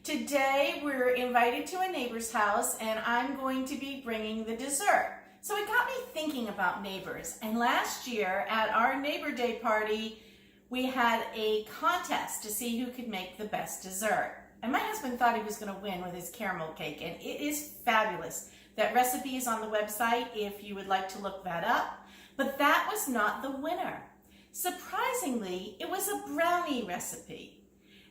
Today we're invited to a neighbor's house and I'm going to be bringing the dessert. So it got me thinking about neighbors, and last year at our Neighbor Day party we had a contest to see who could make the best dessert. And my husband thought he was going to win with his caramel cake, and it is fabulous. That recipe is on the website if you would like to look that up. But that was not the winner. Surprisingly, it was a brownie recipe.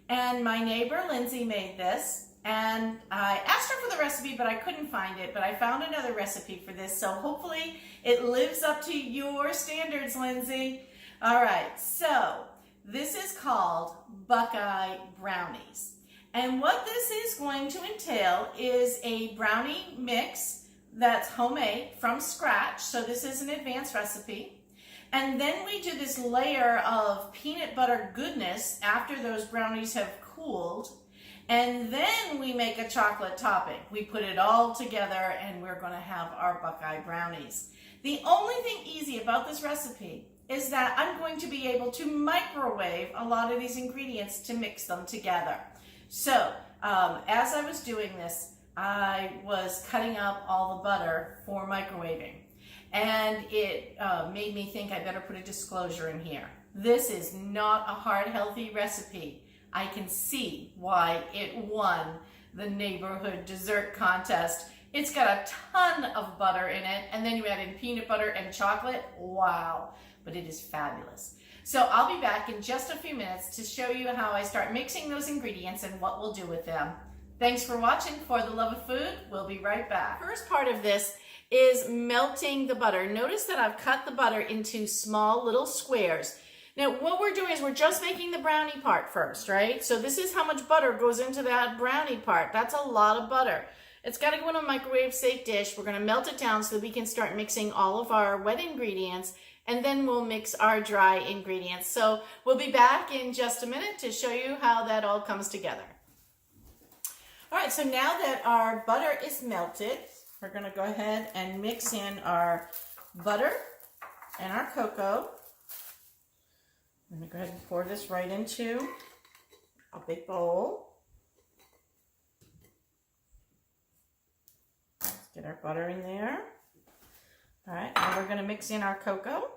And my neighbor Lindsay made this, and I asked her for the recipe, but I couldn't find it. But I found another recipe for this, so hopefully it lives up to your standards, Lindsay. All right, so this is called Buckeye Brownies. And what this is going to entail is a brownie mix that's homemade from scratch. So this is an advanced recipe. And then we do this layer of peanut butter goodness after those brownies have cooled. And then we make a chocolate topping. We put it all together and we're going to have our Buckeye Brownies. The only thing easy about this recipe is that I'm going to be able to microwave a lot of these ingredients to mix them together. So as I was doing this, I was cutting up all the butter for microwaving. And it made me think I better put a disclosure in here. This is not a heart healthy recipe. I can see why it won the neighborhood dessert contest. It's got a ton of butter in it, and then you add in peanut butter and chocolate. Wow, but it is fabulous. So I'll be back in just a few minutes to show you how I start mixing those ingredients and what we'll do with them. Thanks for watching For the Love of Food. We'll be right back. First part of this is melting the butter. Notice that I've cut the butter into small little squares. Now what we're doing is we're just making the brownie part first, right? So this is how much butter goes into that brownie part. That's a lot of butter. It's got to go in a microwave safe dish. We're going to melt it down so that we can start mixing all of our wet ingredients, and then we'll mix our dry ingredients. So we'll be back in just a minute to show you how that all comes together. All right, so now that our butter is melted, we're going to go ahead and mix in our butter and our cocoa. I'm going to go ahead and pour this right into a big bowl. Let's get our butter in there. All right, now we're going to mix in our cocoa.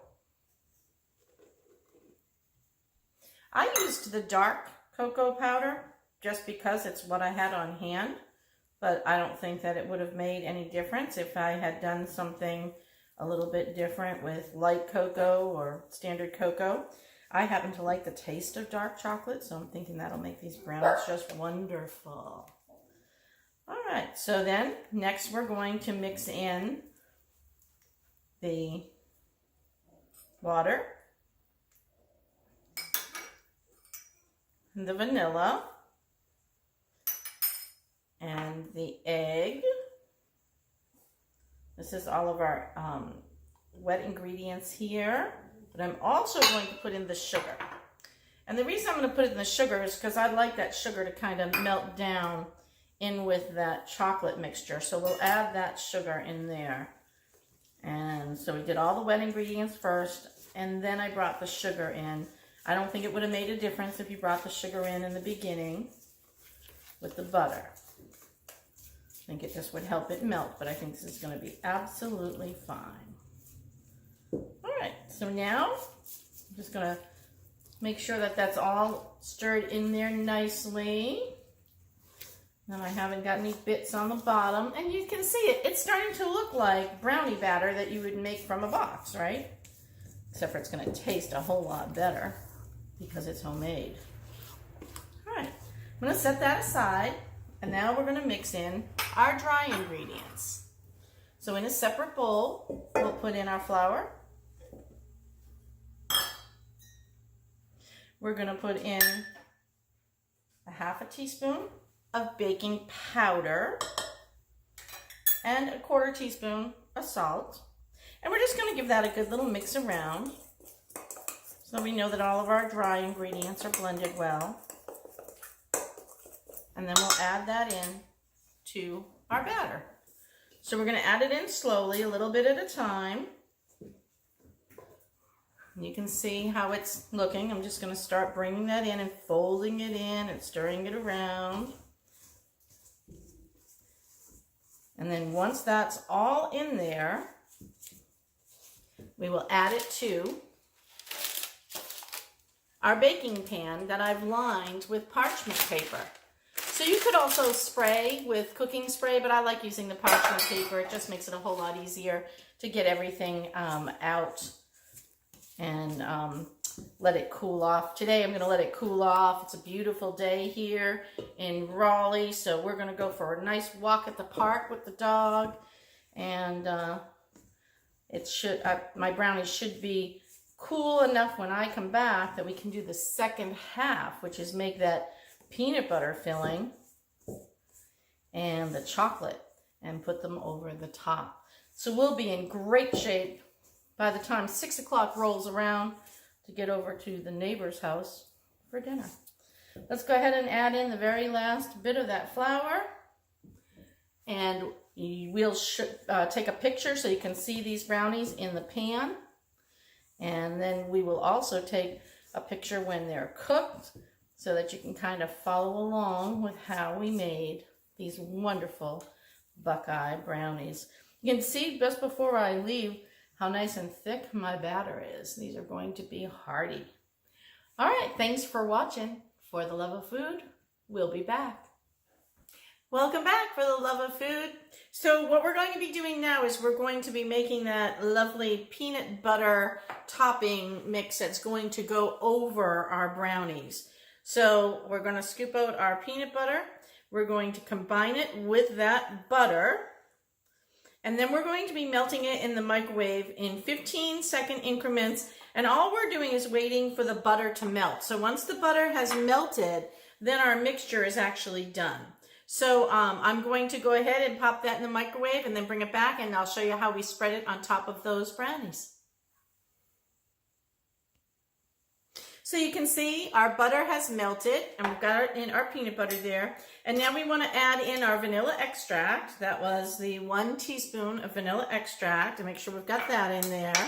I used the dark cocoa powder just because it's what I had on hand. But I don't think that it would have made any difference if I had done something a little bit different with light cocoa or standard cocoa. I happen to like the taste of dark chocolate, so I'm thinking that'll make these brownies just wonderful. All right, so then next we're going to mix in the water, the vanilla, and the egg. This is all of our wet ingredients here, but I'm also going to put in the sugar. And the reason I'm going to put it in the sugar is because I'd like that sugar to kind of melt down in with that chocolate mixture. So we'll add that sugar in there. And so we did all the wet ingredients first, and then I brought the sugar in. I don't think it would have made a difference if you brought the sugar in the beginning with the butter. I think it just would help it melt, but I think this is going to be absolutely fine. All right, so now I'm just going to make sure that that's all stirred in there nicely. And I haven't got any bits on the bottom, and you can see it. It's starting to look like brownie batter that you would make from a box, right? Except for it's going to taste a whole lot better because it's homemade. All right, I'm going to set that aside. And now we're going to mix in our dry ingredients. So in a separate bowl, we'll put in our flour. We're going to put in a ½ teaspoon of baking powder and a ¼ teaspoon of salt. And we're just going to give that a good little mix around so we know that all of our dry ingredients are blended well. And then we'll add that in to our batter. So we're going to add it in slowly, a little bit at a time. You can see how it's looking. I'm just going to start bringing that in and folding it in and stirring it around. And then once that's all in there, we will add it to our baking pan that I've lined with parchment paper. So you could also spray with cooking spray, but I like using the parchment paper. It just makes it a whole lot easier to get everything out and let it cool off. Today I'm going to let it cool off. It's a beautiful day here in Raleigh, so we're going to go for a nice walk at the park with the dog, and my brownies should be cool enough when I come back that we can do the second half, which is make that peanut butter filling and the chocolate and put them over the top. So we'll be in great shape by the time 6 o'clock rolls around to get over to the neighbor's house for dinner. Let's go ahead and add in the very last bit of that flour, and we'll take a picture so you can see these brownies in the pan. And then we will also take a picture when they're cooked so that you can kind of follow along with how we made these wonderful Buckeye brownies. You can see just before I leave how nice and thick my batter is. These are going to be hearty. All right, thanks for watching. For the Love of Food, we'll be back. Welcome back for the Love of Food. So what we're going to be doing now is we're going to be making that lovely peanut butter topping mix that's going to go over our brownies. So we're going to scoop out our peanut butter. We're going to combine it with that butter. And then we're going to be melting it in the microwave in 15-second increments. And all we're doing is waiting for the butter to melt. So once the butter has melted, then our mixture is actually done. So I'm going to go ahead and pop that in the microwave and then bring it back, and I'll show you how we spread it on top of those brownies. So you can see our butter has melted, and we've got it in our peanut butter there. And now we want to add in our vanilla extract. That was the 1 teaspoon of vanilla extract, and make sure we've got that in there.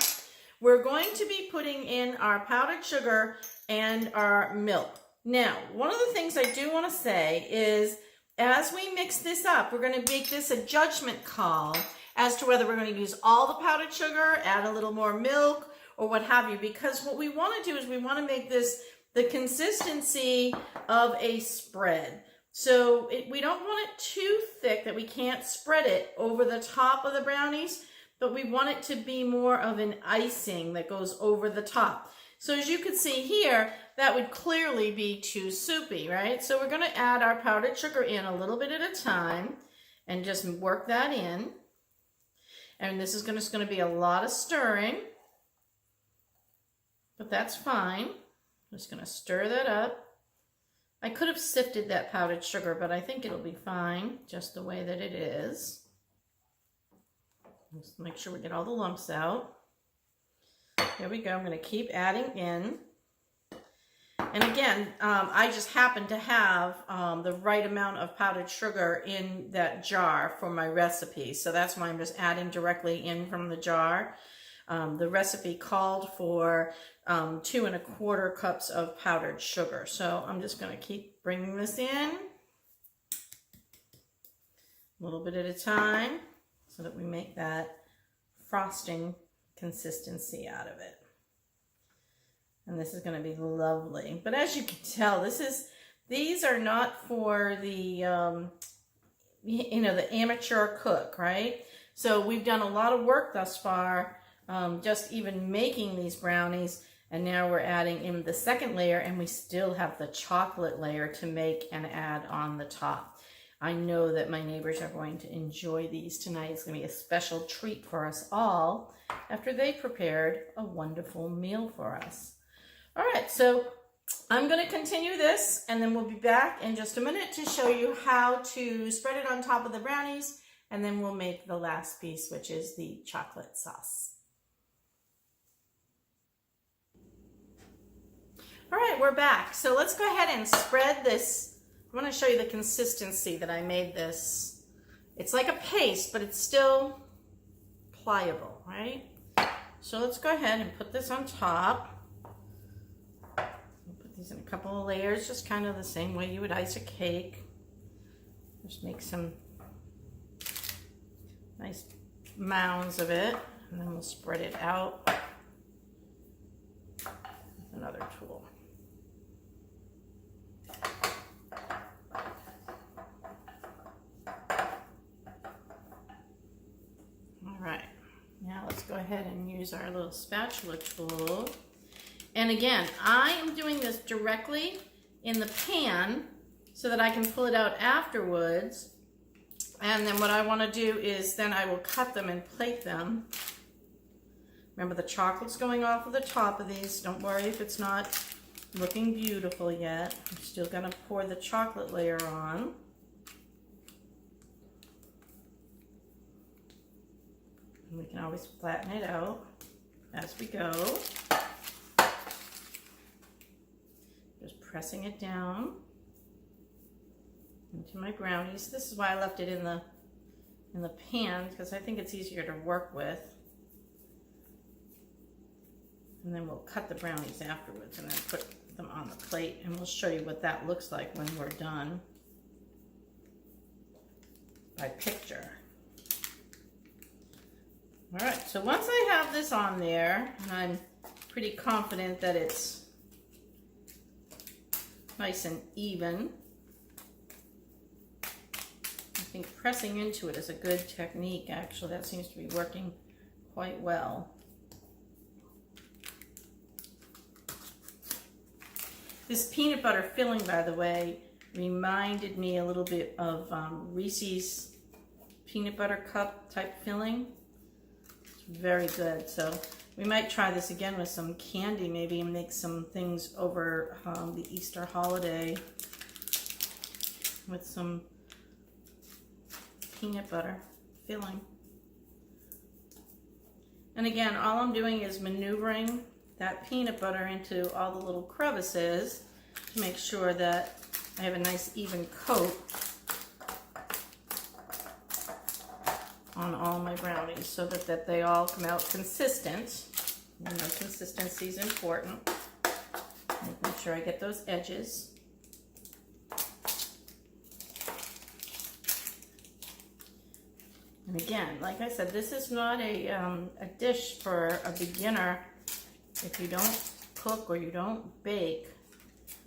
We're going to be putting in our powdered sugar and our milk. Now, one of the things I do want to say is, as we mix this up, we're going to make this a judgment call as to whether we're going to use all the powdered sugar, add a little more milk, or what have you. Because what we want to do is we want to make this the consistency of a spread. So we don't want it too thick that we can't spread it over the top of the brownies, but we want it to be more of an icing that goes over the top. So as you can see here, that would clearly be too soupy, right? So we're going to add our powdered sugar in a little bit at a time and just work that in. And this is just going to be a lot of stirring, but that's fine. I'm just going to stir that up. I could have sifted that powdered sugar, but I think it'll be fine just the way that it is. Just make sure we get all the lumps out. There we go. I'm going to keep adding in. And again, I just happen to have the right amount of powdered sugar in that jar for my recipe. So that's why I'm just adding directly in from the jar. The recipe called for 2 1/4 cups of powdered sugar. So I'm just going to keep bringing this in a little bit at a time so that we make that frosting consistency out of it. And this is going to be lovely. But as you can tell, these are not for the the amateur cook, right? So we've done a lot of work thus far, just even making these brownies, and now we're adding in the second layer, and we still have the chocolate layer to make and add on the top. I know that my neighbors are going to enjoy these tonight. It's going to be a special treat for us all after they prepared a wonderful meal for us. All right, so I'm going to continue this, and then we'll be back in just a minute to show you how to spread it on top of the brownies, and then we'll make the last piece, which is the chocolate sauce. All right, we're back. So let's go ahead and spread this. I want to show you the consistency that I made this. It's like a paste, but it's still pliable, right? So let's go ahead and put this on top. Put these in a couple of layers, just kind of the same way you would ice a cake. Just make some Nice mounds of it. And then we'll spread it out with another tool. All right, now let's go ahead and use our little spatula tool. And again, I am doing this directly in the pan so that I can pull it out afterwards. And then what I want to do is then I will cut them and plate them. Remember, the chocolate's going off of the top of these. Don't worry if it's not looking beautiful yet. I'm still going to pour the chocolate layer on. And we can always flatten it out as we go. Just pressing it down into my brownies. This is why I left it in the pan, because I think it's easier to work with. And then we'll cut the brownies afterwards and then put them on the plate, and we'll show you what that looks like when we're done by picture. All right, so once I have this on there, and I'm pretty confident that it's nice and even, I think pressing into it is a good technique. Actually, that seems to be working quite well. This peanut butter filling, by the way, reminded me a little bit of Reese's peanut butter cup type filling. It's very good. So we might try this again with some candy, maybe, and make some things over the Easter holiday with some peanut butter filling. And again, all I'm doing is maneuvering that peanut butter into all the little crevices to make sure that I have a nice even coat on all my brownies so that they all come out consistent. You know, consistency is important. Making sure I get those edges. And again, like I said, this is not a dish for a beginner. If you don't cook or you don't bake,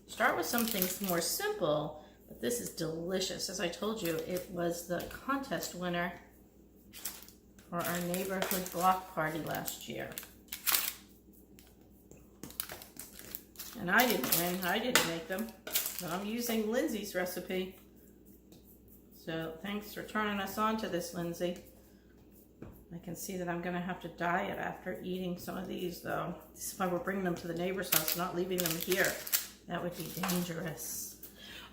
start with something more simple, but this is delicious. As I told you, it was the contest winner for our neighborhood block party last year. And I didn't win, I didn't make them, but I'm using Lindsay's recipe. So thanks for turning us on to this, Lindsay. I can see that I'm gonna have to diet after eating some of these though. This is why we're bringing them to the neighbor's house, not leaving them here. That would be dangerous.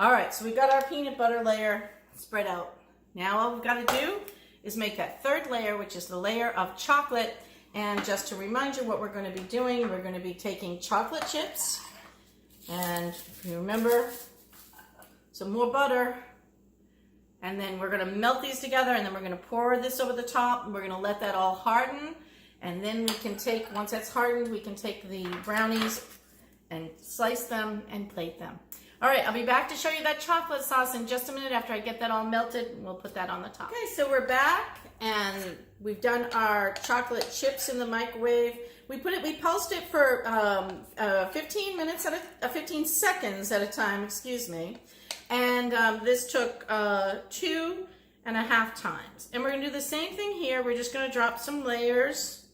All right, so we've got our peanut butter layer spread out. Now all we've gotta do is make that third layer, which is the layer of chocolate. And just to remind you what we're gonna be doing, we're gonna be taking chocolate chips. And if you remember, some more butter. And then we're gonna melt these together, and then we're gonna pour this over the top, and we're gonna let that all harden. And then we can take, once that's hardened, we can take the brownies and slice them and plate them. All right, I'll be back to show you that chocolate sauce in just a minute after I get that all melted, and we'll put that on the top. Okay, so we're back, and we've done our chocolate chips in the microwave. We pulsed it for 15 seconds at a time, excuse me. And this took 2.5 times. And we're gonna do the same thing here. We're just gonna drop some layers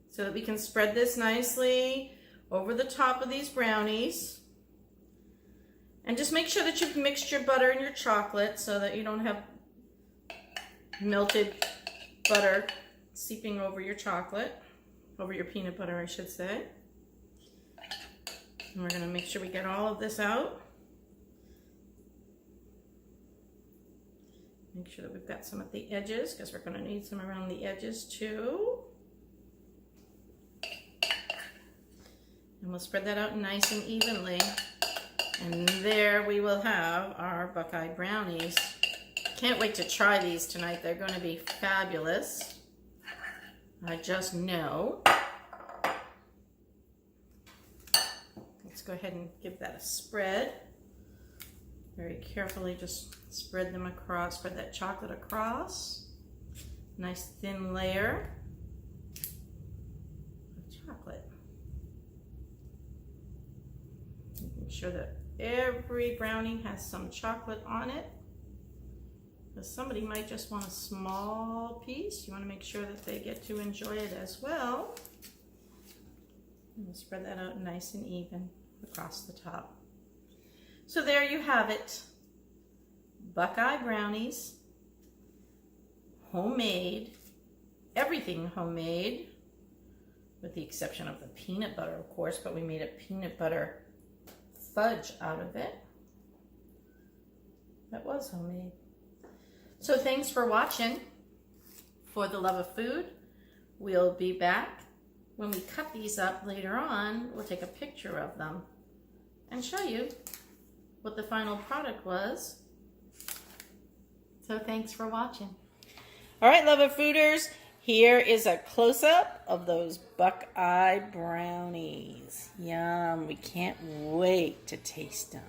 so that we can spread this nicely over the top of these brownies. And just make sure that you've mixed your butter and your chocolate so that you don't have melted butter seeping over your chocolate, over your peanut butter, I should say. And we're gonna make sure we get all of this out. Make sure that we've got some at the edges, because we're going to need some around the edges too. And we'll spread that out nice and evenly. And there we will have our Buckeye Brownies. Can't wait to try these tonight. They're going to be fabulous. I just know. Let's go ahead and give that a spread. Very carefully just spread them across, spread that chocolate across. Nice thin layer of chocolate. Make sure that every brownie has some chocolate on it, because somebody might just want a small piece. You want to make sure that they get to enjoy it as well. And we'll spread that out nice and even across the top. So there you have it. Buckeye Brownies, homemade, everything homemade, with the exception of the peanut butter, of course, but we made a peanut butter fudge out of it. That was homemade. So thanks for watching. For the love of food, we'll be back. When we cut these up later on, we'll take a picture of them and show you what the final product was. So thanks for watching. All right, love of fooders, here is a close-up of those Buckeye Brownies. Yum, we can't wait to taste them.